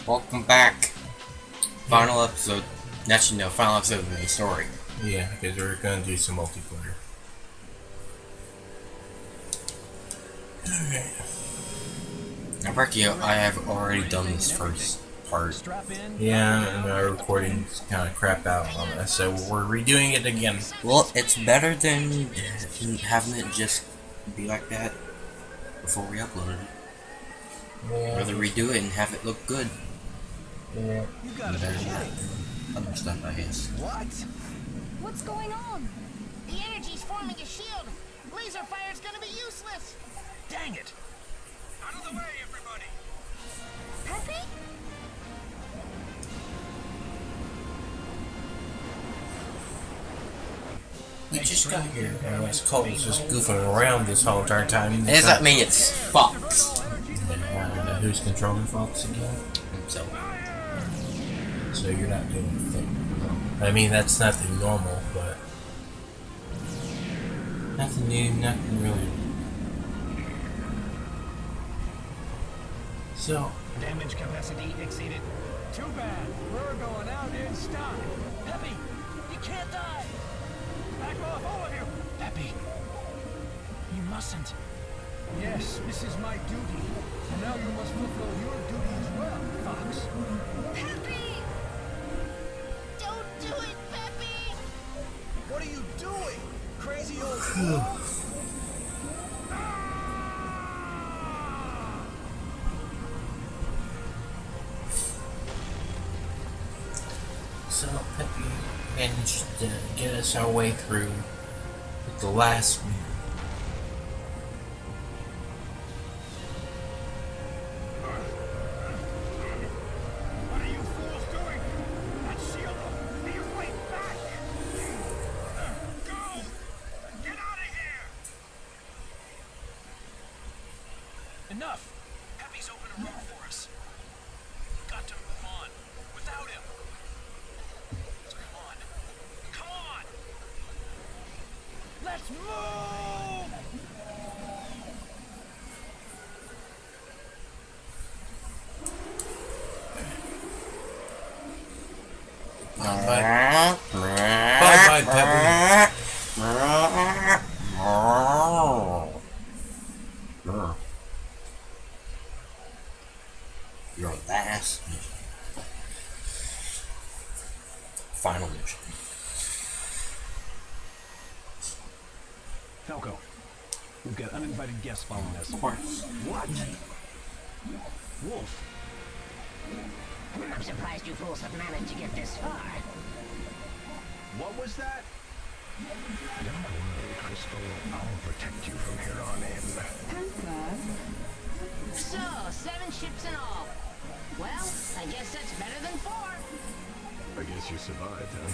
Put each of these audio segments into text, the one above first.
Welcome back. Final episode. Actually, no, final episode of the story. Yeah, because we're gonna do some multiplayer. Okay. Now, Brecchio, I have already done this first part. Yeah, and our recording's kind of crap out on us, so we're redoing it again. Well, it's better than having it just be like that before we upload it. Yeah. Rather redo it and have it look good. Yeah. You gotta be kidding. Other stuff, I guess. What? What's going on? The energy's forming a shield. Laser fire's gonna be useless. Dang it. Out of the way, everybody. Peppy? We just got here, and Colt was just goofing around this whole entire time. Does that mean it's Fox? Who's controlling Fox again? So, So you're not doing anything. I mean, that's nothing normal, but nothing new, nothing really. So, Damage capacity exceeded. Too bad. We're going out in style. Peppy, you can't die. Back off, all of you. Peppy, you mustn't. Yes, this is my duty. And now you must fulfill your duty as well, Fox. Peppy! Don't do it, Peppy! What are you doing? Crazy old fool? so Peppy managed to get us our way through with the last one. What are you fools doing? That shield will be right back. Go! Get out of here! Enough! Peppy's opened a road for us. We've got to move on. Without him. So come on. Come on! Let's move! Bye bye, Peppy. You're on last mission. Final mission. Falco, we've got uninvited guests following us. Of course. What? Wolf. I'm surprised you fools have managed to get this far. What was that? Don't worry, Crystal. I'll protect you from here on in. So, 7 ships in all. Well, I guess that's better than 4. I guess you survived, huh?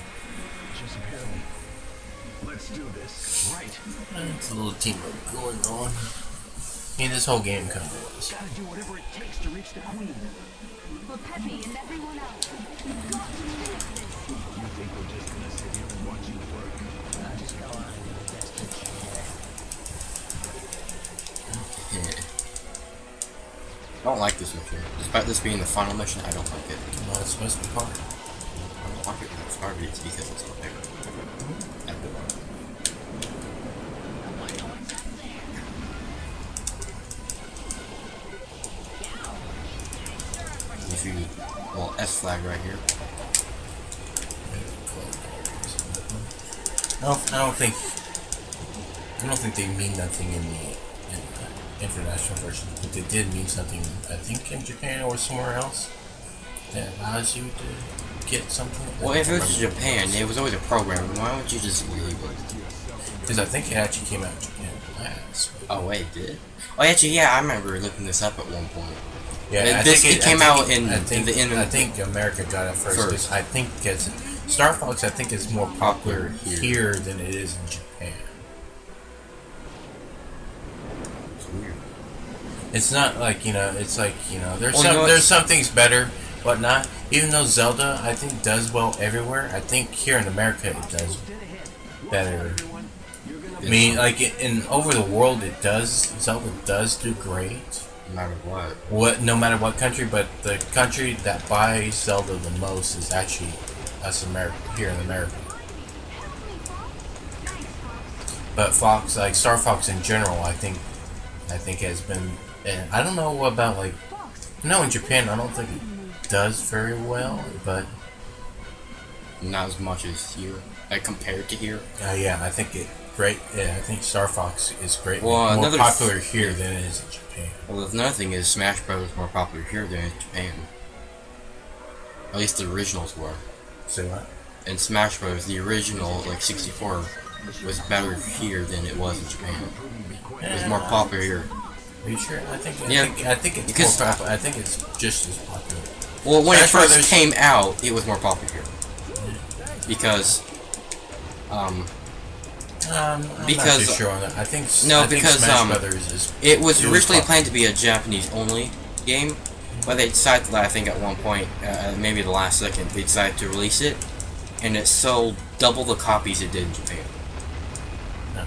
Just barely. Let's do this. Right. It's a little teamwork going on. I mean, this whole game kind of was. Gotta do whatever it takes to reach the Queen. For Peppy and everyone else. We've got to finish this. You think we're just gonna sit here and watch you work? I'll just go on and do the best we can. I don't like this mission. Despite this being the final mission, I don't like it. Well, it's supposed to be hard. I don't like it when it's hard, it's because it's my favorite. If you, well, S flag right here. I don't think they mean nothing in the international version, but they did mean something. I think in Japan or somewhere else that allows you to get something. Well, if it was Japan, it was always a program. Why don't you just leave it? Because I think it actually came out in Japan last. Oh wait, it did? Oh, actually, yeah, I remember looking this up at one point. Yeah, It came out in the end. I think America got it first. 'Cause I think because Star Fox, I think is more popular here than it is in Japan. It's weird. It's not like it's like there's Well, you know there's some things better, but not. Even though Zelda, I think does well everywhere. I think here in America it does better. I mean, like in over the world, Zelda does do great. No matter what. No matter what country, but the country that buys Zelda the most is actually us here in America. But Fox, like Star Fox in general, I think has been, and I don't know about like, no, in Japan I don't think it does very well, but Not as much as here. Like compared to here. yeah, I think it great. Yeah, I think Star Fox is great. Well, more another popular here than it is in Japan. Well, another thing is Smash Bros. Is more popular here than in Japan. At least the originals were. Say what? In Smash Bros, the original, like 64, was better here than it was in Japan. It was more popular here. Are you sure? I think it's because- more popular. I think it's just as popular. Well, when it Smash first Brothers- came out, it was more popular here. Because, I'm Because- not too sure on that. I think because, Smash Brothers is. it was It was originally popular. planned to be a Japanese-only game, but they decided that I think at one point, maybe the last second, they decided to release it, and it sold double the copies it did in Japan. No.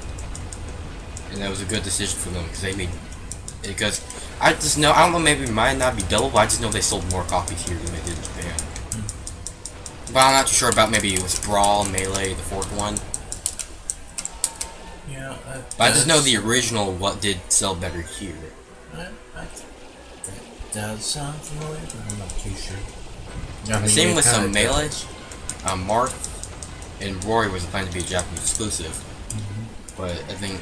And that was a good decision for them, because I don't know, maybe it might not be double, but I just know they sold more copies here than they did in Japan. But I'm not too sure about, maybe it was Brawl, Melee, the fourth one. Yeah. But I just know the original what did sell better here. I think that does sound familiar, but I'm not too sure. I mean, Same it with some kinda Melee. does. Marth and Rory was planned to be a Japanese exclusive, but I think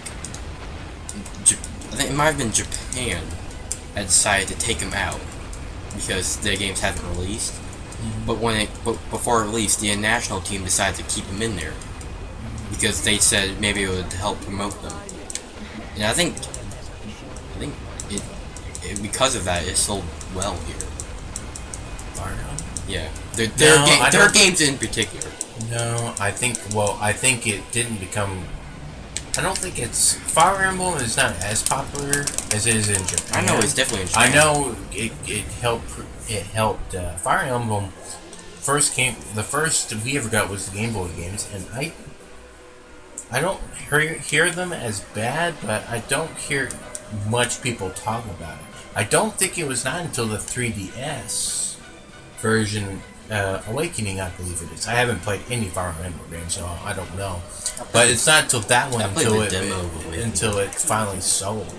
it might have been Japan that decided to take them out because their games haven't released. But before it released, the national team decided to keep them in there because they said maybe it would help promote them. And I think it because of that it sold well here. Fire Emblem? Yeah, No, I their don't- games in particular. No, I think it didn't become. I don't think it's Fire Emblem is not as popular as it is in Japan. I know it's definitely in I Japan. know it helped. It helped. Fire Emblem first came. The first we ever got was the Game Boy games, and I don't hear them as bad, but I don't hear much people talk about it. I don't think it was not until the 3DS version, Awakening, I believe it is. I haven't played any Fire Emblem games, so I don't know. But it's not until that one I played until the demo of Awakening. until it finally sold.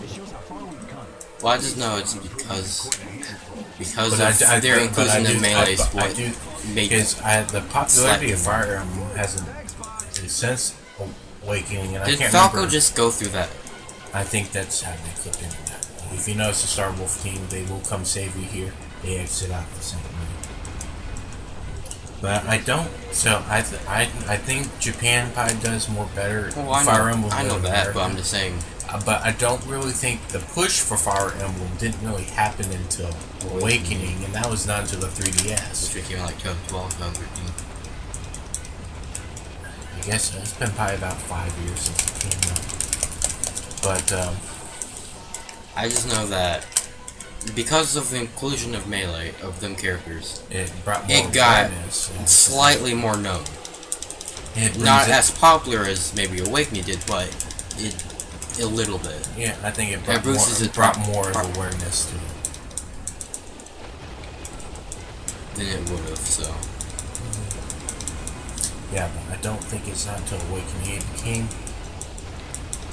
Well, I just know it's because But of their inclusion in Melee is I what do made because the popularity of slightly- Fire Emblem hasn't since Awakening, and I Did can't Falco remember. just go through that? I think that's how they clip into that. If you notice the Star Wolf team, they will come save you here. They exit out the same way. But I don't. So I think Japan probably does more better. Well, Fire Emblem. I know than that, but America. I'm just saying. But I don't really think the push for Fire Emblem didn't really happen until Awakening, and that was not until the 3DS. Which came out like 2012, 2013. I guess so. It's been probably about 5 years since it came out. But I just know that because of the inclusion of Melee, of them characters, it brought more it got awareness. slightly more known. It brings Not it- as popular as maybe Awakening did, but a little bit. Yeah, I think it Yeah, brought, Bruce more, is it a brought prop- more prop- of awareness to it. Than it would have, so. Yeah, but I don't think it's not until Awakening it became.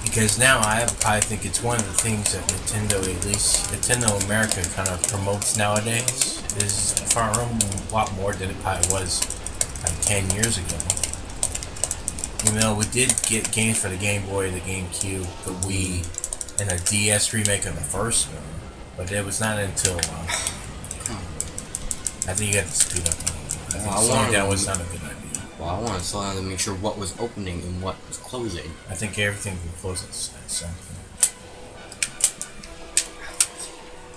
Because now I think it's one of the things that Nintendo, at least Nintendo America, kind of promotes nowadays is Fire Emblem a lot more than it probably was like 10 years ago. You know, we did get games for the Game Boy, the GameCube, the Wii, and a DS remake of the first one, but it was not until I think you got to speed up. I think slowing down was not a good idea. Well, I want to slow down to make sure what was opening and what was closing. I think everything can close at some point.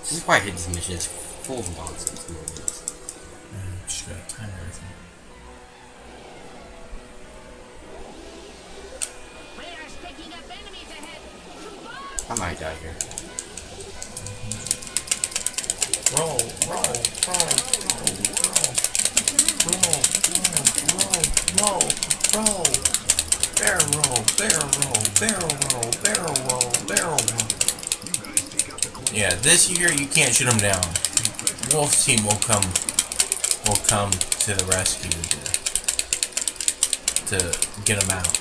This is why I hate this mission. It's full of nonsense. Just gotta time everything. Radar's picking up enemies ahead. I might die here. Roll. Barrel roll. Yeah, this year you can't shoot them down. Wolf's team will come to the rescue to get them out.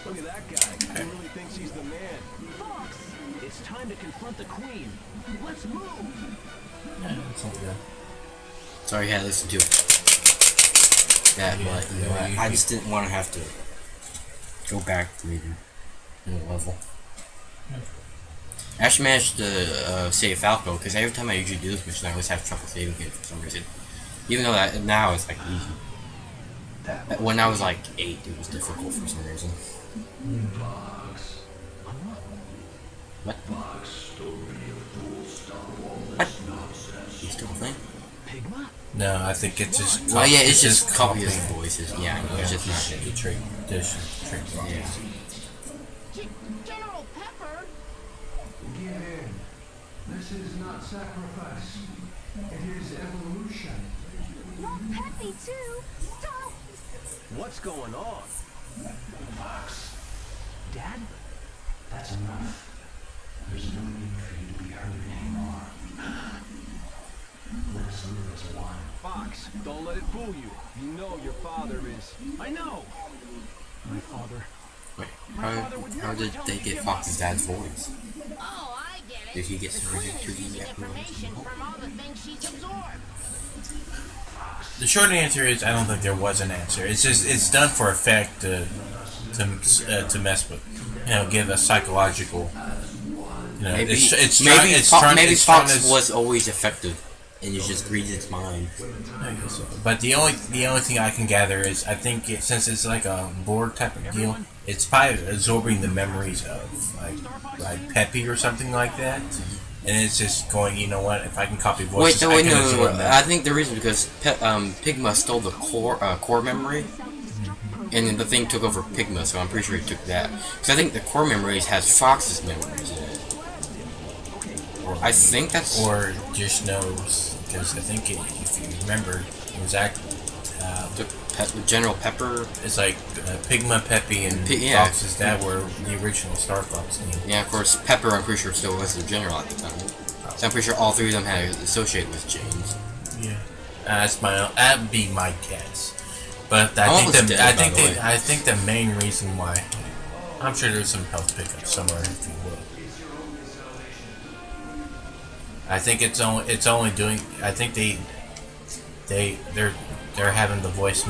Look at that guy. He really thinks he's the man. Fox! It's time to confront the queen. Let's move! Yeah, that's not good. Sorry, I had to listen to that, Yeah, but you know, yeah, I just didn't want to have to go back to reading in the level. I actually managed to save Falco, because every time I usually do this mission, I always have trouble saving it for some reason. Even though that now it's like easy. When I was like 8, it was difficult for some reason. What? What? You still think? Pigma? No, I think it's just. Well, yeah, it's just copying. copies of voices. Yeah, I know, it's just not. the trick. Dish trick. Yeah. General Pepper? Give in. This is not sacrifice. It is evolution. Not Peppy, too. Stop. What's going on? Fox. Dad? That's enough. There's no need for you to be hurt anymore. Let us live as one. Fox, don't let it fool you. You know your father is... I know! My father... Wait, how did they get Fox's dad's voice? Oh, I get it. Did he get The some queen is reason to using get information from all the things she's absorbed. The short answer is I don't think there was an answer. It's just it's done for effect to mess with, give a psychological. Maybe it's Fox was always effective, and you just read its mind. I guess so. But the only thing I can gather is I think since it's like a Borg type of deal, it's probably absorbing the memories of like Peppy or something like that, and it's just going. You know what? If I can copy voices, Wait, I can no. absorb I that. think the reason because Pigma stole the core memory, and then the thing took over Pigma, so I'm pretty sure he took that. Because I think the core memories has Fox's memories in it. I think that's... Or just knows, because I think if you remember, it was General Pepper. it's like Pigma, Peppy, and yeah. Fox's dad were the original Star Fox team. Yeah, of course, Pepper, I'm pretty sure, still was the general at the time. So I'm pretty sure all three of them had associated with James. Yeah, that'd be my guess. But I Almost think dead, by the way. I think the main reason why, I'm sure there's some health pickup somewhere if you will. I think it's only doing. I think they're having the voice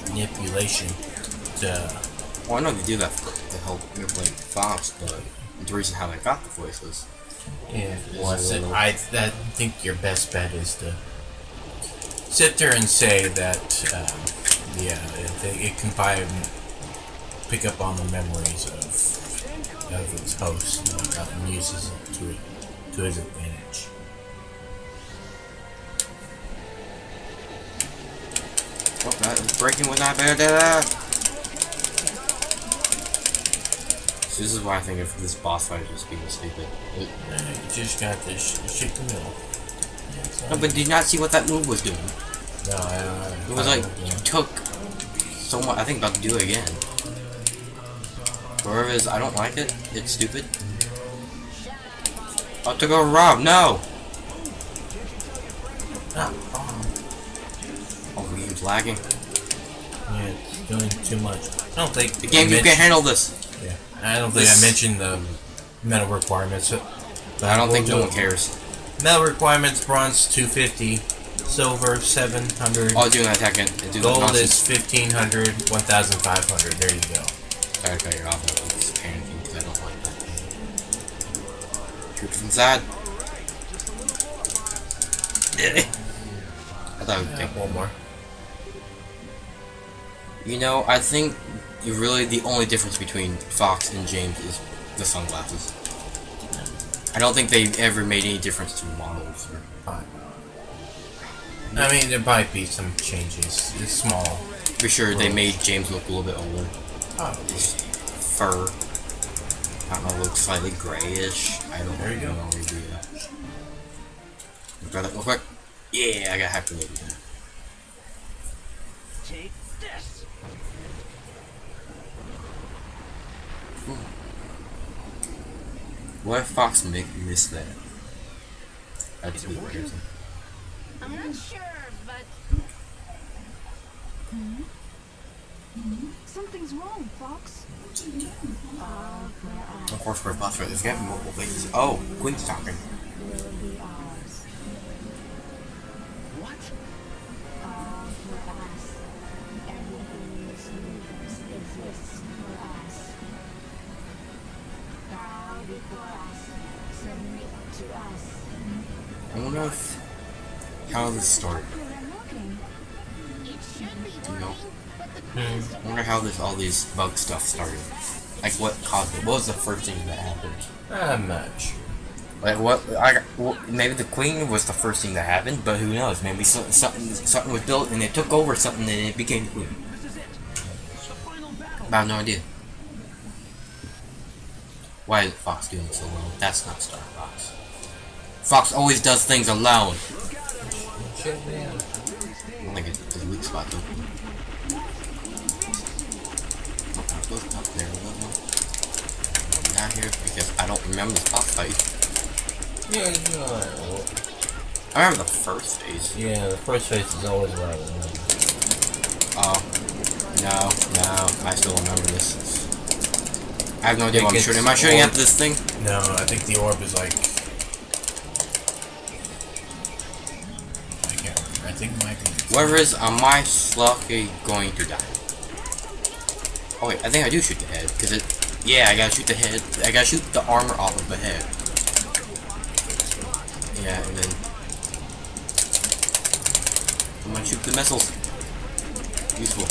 manipulation to. Well, I know they do that to help like Fox, but the reason how they got the voices. Yeah, well, I think your best bet is to sit there and say that, it can probably pick up on the memories of its host and uses it to his advantage. Oh, that breaking was not bad. So this is why I think of this boss fight just being stupid. You just got to shake the middle. No, but did you not see what that move was doing? No, It was like, you took so much. I think about to do it again. Whoever it is, I don't like it. It's stupid. About to go Rob, no! Oh, the game's lagging. Yeah, it's doing too much. I don't think The game, you can't handle this. Yeah, I don't think I mentioned the metal requirements. I don't think no one cares. Metal requirements: bronze 250, silver 700, Oh, doing that attack again. gold is 1500, 1500. There you go. Sorry to cut you off, but I'm just panicking because I don't like that. Troops inside. I thought it would take One more. You know, I think really the only difference between Fox and James is the sunglasses. I don't think they've ever made any difference to models. I mean, there might be some changes. It's small. For sure, they made James look a little bit older. Oh, His fur, I don't know, looks slightly grayish. I don't There you know go. no idea. Grab that real quick. Yeah, I got hyperlated. take this. What if Fox missed that? That's Is it working? weird. I'm not sure, but Something's wrong, Fox. Of course, we're boss right. There's got multiple faces. Oh, Quinn's talking. What? I wonder if how this started. it should be You know? working. But the Queen's I wonder how this all these bug stuff started. Like what caused it? What was the first thing that happened? I'm not sure. Like maybe the Queen was the first thing that happened, but who knows? Maybe something was built and it took over something and it became the Queen. This is it. The final battle. I have no idea. Why is Fox doing this alone? That's not Star Fox. Fox always does things alone. Shit, man. I don't think it's his weak spot though. Look up there, not here because I don't remember this boss fight. Yeah, you know, I remember the first phase. yeah, the first phase is always what I remember. Oh, no, I still remember this. I have no idea what I'm shooting. Am I shooting at this thing? No, I think the orb is like. I can't remember. I think Michael. Whatever it is, am I slowly going to die? Oh wait, I think I do shoot the head, because it... Yeah, I gotta shoot the head. I gotta shoot the armor off of the head. Yeah, and then... I'm gonna shoot the missiles. Useful.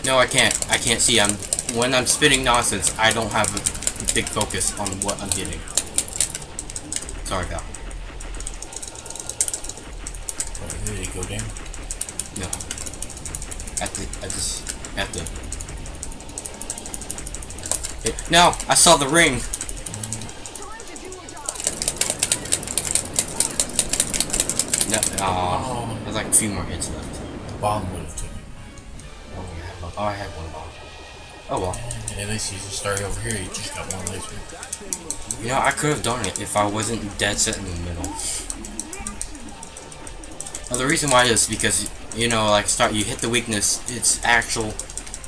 No, I can't. I can't see. When I'm spitting nonsense, I don't have a big focus on what I'm getting. Sorry, pal. Did it go down? No. At the... No! I saw the ring! No, there's like a few more hits left. The bomb would have taken. Oh, I had one bomb. Oh well. At least you just started over here, you just got one laser. You know, I could have done it if I wasn't dead set in the middle. Well, the reason why is because, you know, like, you hit the weakness, its actual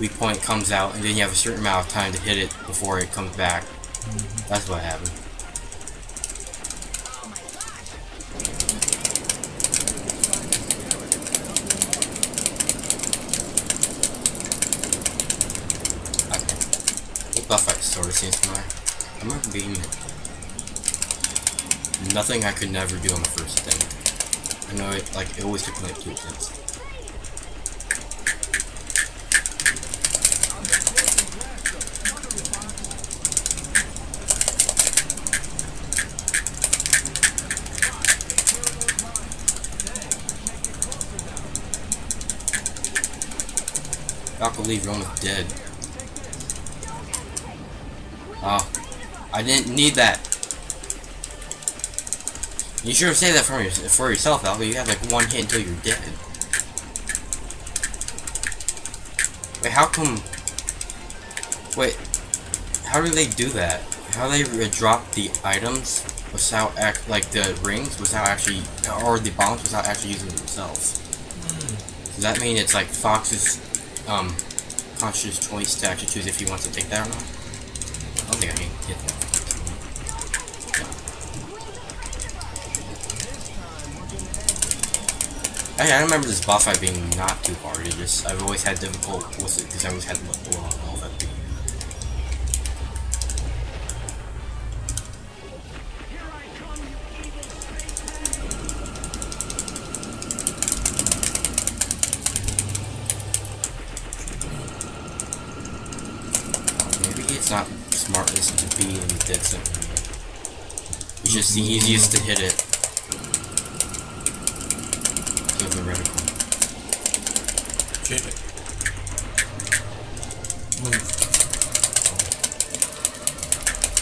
weak point comes out, and then you have a certain amount of time to hit it before it comes back. That's what happened. Okay. Buff fight sort of seems familiar. I'm not being nothing I could never do on the first thing. I know it, like, it always took me like 2 attempts. I can't believe Rona's dead. Oh, I didn't need that. You should have saved that for yourself, Alpha. You have like one hit until you're dead. Wait, how come? Wait, how do they do that? How do they drop the items without like the rings without actually, or the bombs without actually using them themselves? Does that mean it's like Fox's conscious choice to actually choose if he wants to take that or not? I don't think I can get that. I remember this boss fight being not too hard. It just I've always had difficult with it because I always had multiple health at the beginning. Maybe it's not the smartest to be in the dead center. It's just the easiest to hit it. The reticle. Shoot it.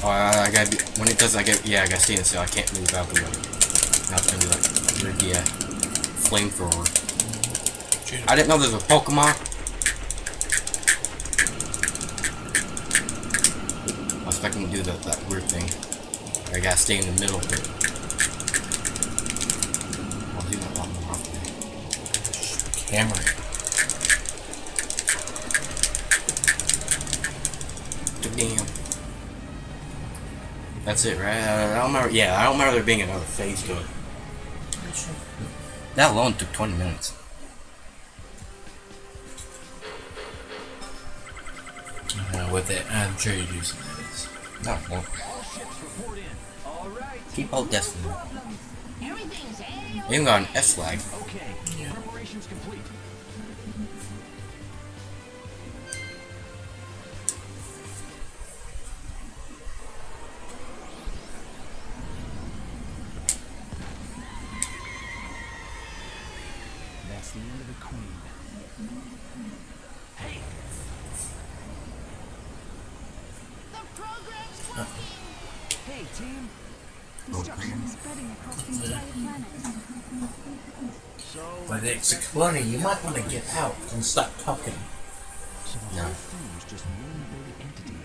Oh, I gotta be, when it does, I gotta stay in, so I can't move out the way. Now it's gonna be like, the flamethrower. I didn't know there was a Pokemon. I was expecting to do that weird thing. I gotta stay in the middle of it. I'll do that a lot more often. Camera. Damn. That's it, right? I don't remember. Yeah, I don't remember there being another phase to it. That alone took 20 minutes. With it, I'm sure you do some edits. No, no. All ships report in. All right. Keep all destiny. Everything's A-OK. Even got an S flag. Okay. Yeah. Preparations complete. That's the end of the Queen. Hey, The program's working. hey, team. Destruction is spreading across the entire planet. So, But it's exploding. You might want to get out and stop talking. so the No. whole thing was just one big entity.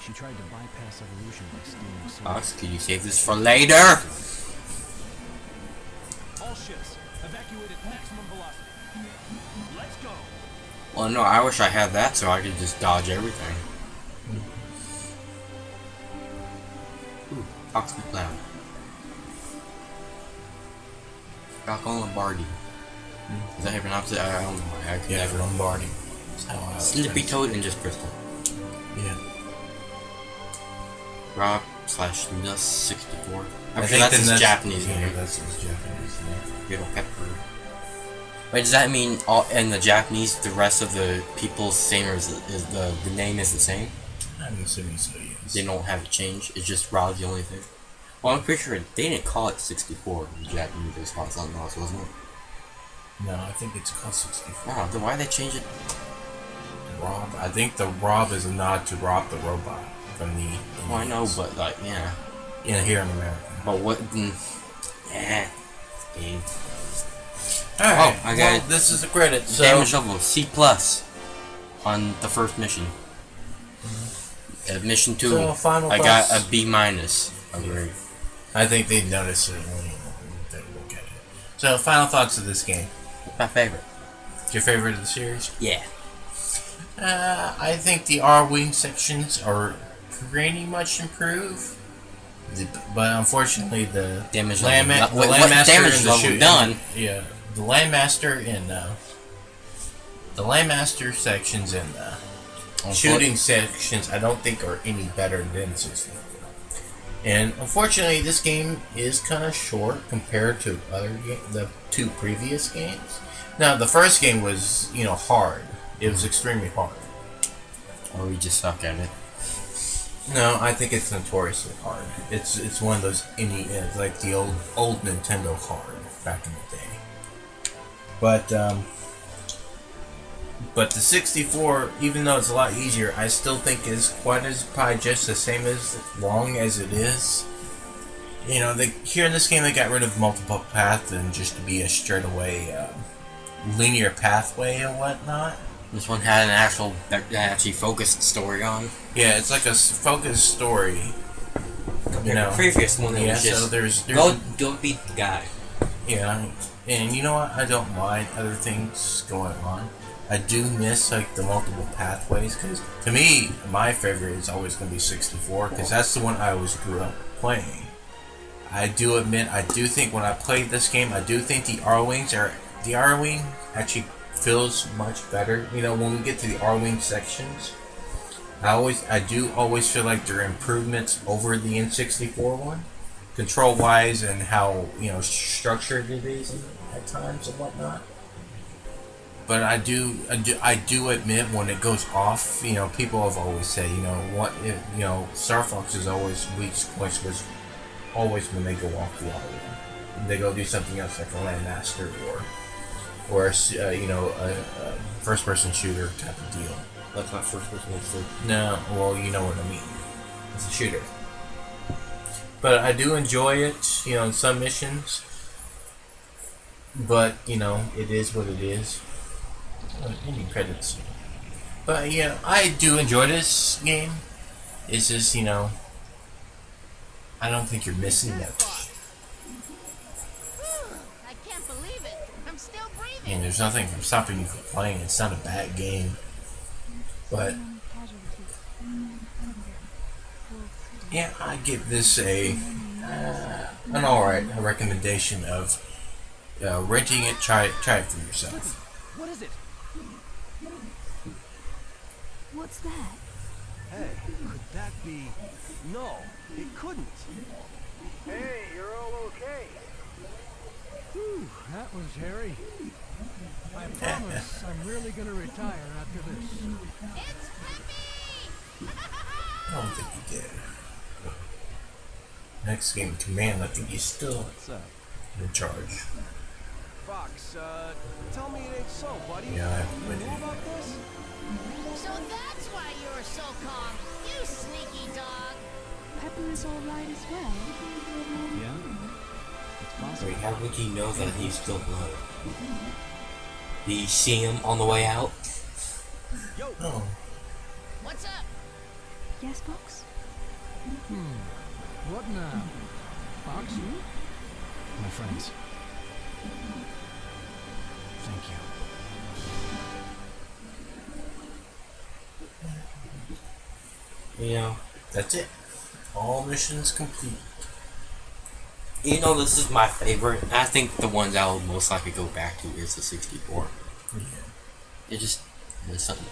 She tried to bypass evolution by stealing souls. Ox, can you save this for later? All ships, evacuate at maximum velocity. Let's go. Well, no, I wish I had that so I could just dodge everything. Ooh, Oxby Cloud. Falcon Lombardi. Is that how you pronounce it? I don't know. I can Yeah, never. Lombardi. That's how I Slippy Toad and just Crystal. Yeah. Rob/Nuss 64. I'm I sure think that's then his Japanese yeah, name. that's his Japanese name. Little Pepper. Wait, does that mean all in the Japanese the rest of the people's same, or is the name is the same? I'm assuming so, yes. They don't have it changed. It's just Rob's the only thing. Well, I'm pretty sure they didn't call it 64 in Japanese. They just called it something else, wasn't it? No, I think it's called 64. Wow, then why they change it? Rob. I think the Rob is a nod to Rob the Robot from the. Well, I know, Indians. but like, yeah. Here in America. But what? Yeah. Game. Alright, I got it. this is the credit. So, Damage level C+ on the first mission. Mission 2, So, final I got thoughts? a B-. A grade. I think they notice it when they look at it. So, final thoughts of this game. My favorite. Your favorite of the series? Yeah. I think the R-Wing sections are pretty much improved. But unfortunately, the Damage Land level. the What Landmaster damage and the level shoot- done? Yeah, the Landmaster and the Landmaster sections and shooting sections, I don't think are any better than 64. And unfortunately, this game is kind of short compared to the two previous games. Now, the first game was, hard. It was extremely hard. Or we just suck at it. No, I think it's notoriously hard. It's one of those like the old Nintendo hard back in the day. But the 64, even though it's a lot easier, I still think is probably just the same as long as it is. Here in this game they got rid of multiple paths and just to be a straight away linear pathway and whatnot. This one had an actually focused story on. Yeah, it's like a focused story. The previous one, it Yeah, was just so there's go beat the guy. Yeah, and you know what? I don't mind other things going on. I do miss like the multiple pathways because to me, my favorite is always going to be 64 because that's the one I always grew up playing. I do admit, I do think when I played this game, I do think the R-Wing actually feels much better. When we get to the R-Wing sections, I do always feel like there are improvements over the N64 one, control wise and how structured it is at times and whatnot. But I do admit when it goes off, people have always said, Star Fox's weak points was always when they go off the R-Wing. They go do something else like a Landmaster or a first-person shooter type of deal. That's not first person. No, well, you know what I mean. It's a shooter. But I do enjoy it, in some missions. But you know, it is what it is. Ending credits. But yeah, I do enjoy this game. It's just, you know, I don't think you're missing that. I can't believe it. I'm still I breathing. mean, there's nothing from stopping you from playing. It's not a bad game. But yeah, I give this an alright recommendation of renting it. Try it for yourself. What is it? What's that? Hey, could that be... No, it couldn't. Hey, you're all okay. Whew, that was hairy. I promise I'm really gonna retire after this. It's Peppy! I don't think you did. Next game, Command. I think he's still What's up? in charge. Fox, tell me it ain't so, buddy. Yeah, I You went know in. about this? So that's why you're so calm, you sneaky dog. Pepper is all right as well. Yeah. It's possible. Wait, how would he know that he's still alive? Did you see him on the way out? Yo, Oh, What's up? Yes, Fox? what now? Fox, you? My friends. Thank you. You know, that's it. All missions complete. you know, this is my favorite. I think the ones I will most likely go back to is the 64. Yeah. It just there's something.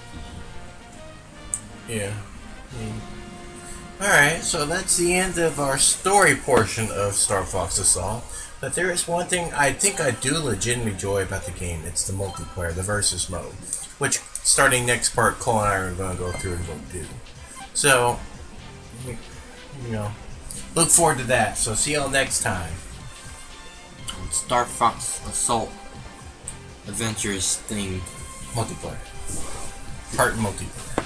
Yeah. Alright, so that's the end of our story portion of Star Fox Assault. But there is one thing I think I do legitimately enjoy about the game. It's the multiplayer, the versus mode. Which, starting next part, Cole and I are going to go through and go do. So, you know, look forward to that. So see y'all next time. Star Fox Assault Adventures thing. Multiplayer. Part multiplayer.